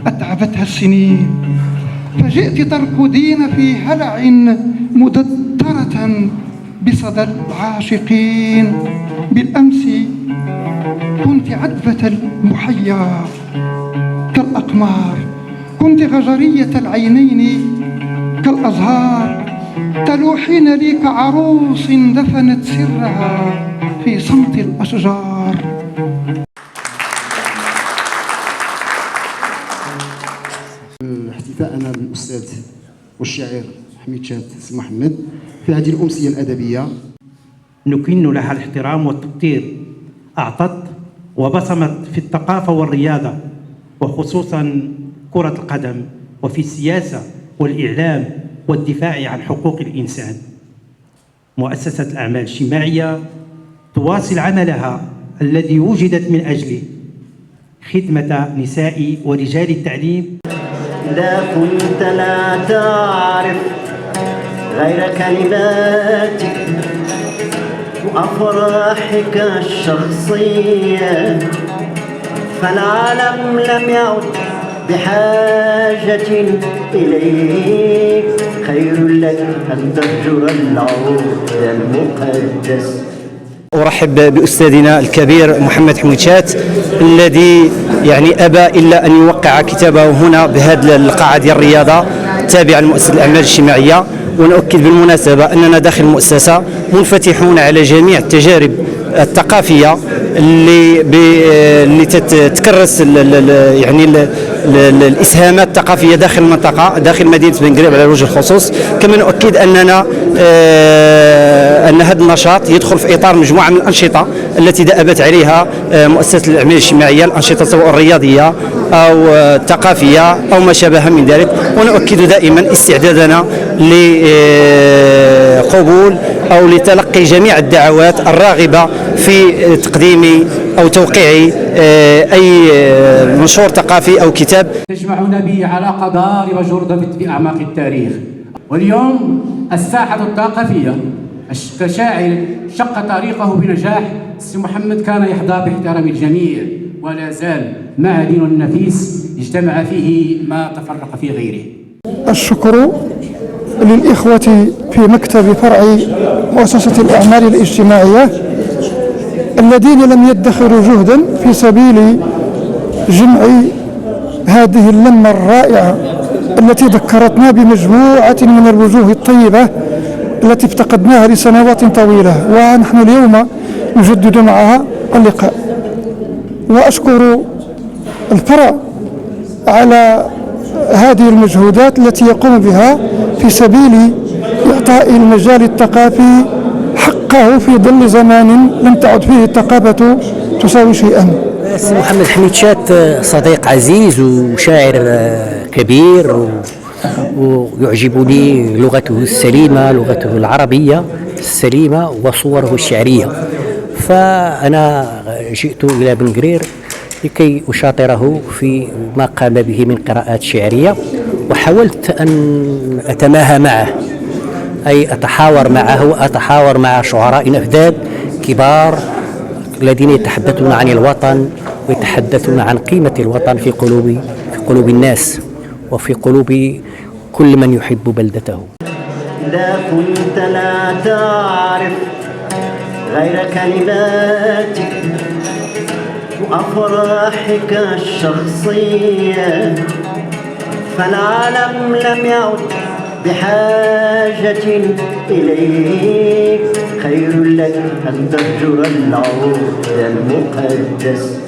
أتعبتها السنين، فجئت تركضين في هلع مدترة بصدى العاشقين. بالأمس كنت عذبة المحيا كالأقمار، كنت غجرية العينين كالأزهار، تلوحين لي كعروس دفنت سرها في صمت الأشجار. احتفاءنا بالأستاذ والشاعر حميد شات سي محمد في هذه الأمسية الأدبية نكن لها الاحترام والتقدير. أعطت وبصمت في الثقافة والرياضة، وخصوصا كرة القدم، وفي السياسة والإعلام والدفاع عن حقوق الإنسان. مؤسسة الأعمال الاجتماعية تواصل عملها الذي وجدت من أجله خدمة نساء ورجال التعليم. إذا كنت لا تعرف غير كلماتك وأفراحك الشخصية، فالعالم لم يعد بحاجة إليك. خير لك أن تهجر العود المقدس. أرحب بأستاذنا الكبير محمد حميد شات الذي أبى إلا أن يوقع كتابه هنا بهذه القاعة ديال الرياضة التابعة لمؤسسة الأعمال الاجتماعية. ونؤكد بالمناسبة أننا داخل المؤسسة منفتحون على جميع التجارب الثقافية اللي تتكرس الإسهامات الثقافية داخل المنطقة، داخل مدينة بن قريب على وجه الخصوص. كما نؤكد أن هذا النشاط يدخل في إطار مجموعة من الأنشطة التي دأبت عليها مؤسسة الأعمال الاجتماعية، الأنشطة الرياضية أو الثقافية أو ما شابه من ذلك. ونؤكد دائما استعدادنا لقبول أو لتلقي جميع الدعوات الراغبة في تقديم أو توقيع أي منشور ثقافي أو كتاب تجمعنا به علاقة ضاربة جردة في أعماق التاريخ. واليوم الساحة الثقافية كشاعر شق طريقه بنجاح. سي محمد كان يحظى باحترام الجميع، ولا زال معدن نفيس اجتمع فيه ما تفرق في غيره. الشكر للإخوة في مكتب فرع مؤسسة الأعمال الاجتماعية الذين لم يدخروا جهدا في سبيل جمع هذه اللمة الرائعة التي ذكرتنا بمجموعة من الوجوه الطيبة التي افتقدناها لسنوات طويلة، ونحن اليوم نجدد معها اللقاء. وأشكر الفرع على هذه المجهودات التي يقوم بها في سبيل إعطاء المجال الثقافي حقه في ظل زمان لم تعد فيه الثقافة تساوي شيئا. سي محمد حميد شات صديق عزيز وشاعر كبير، ويعجبني لغته السليمة، لغته العربية السليمة وصوره الشعرية. فأنا جئت إلى بن قرير لكي أشاطره في ما قام به من قراءات شعرية، وحاولت أن أتماهى معه، أي أتحاور معه وأتحاور مع شعراء أجداد كبار الذين يتحدثون عن الوطن ويتحدثون عن قيمة الوطن في قلوب الناس وفي قلوب كل من يحب بلدته. إذا كنت لا تعرف غير كلماتك وأفراحك الشخصية، فالعالم لم يعد بحاجة إليك. خير لك أن تهجر العود المقدس.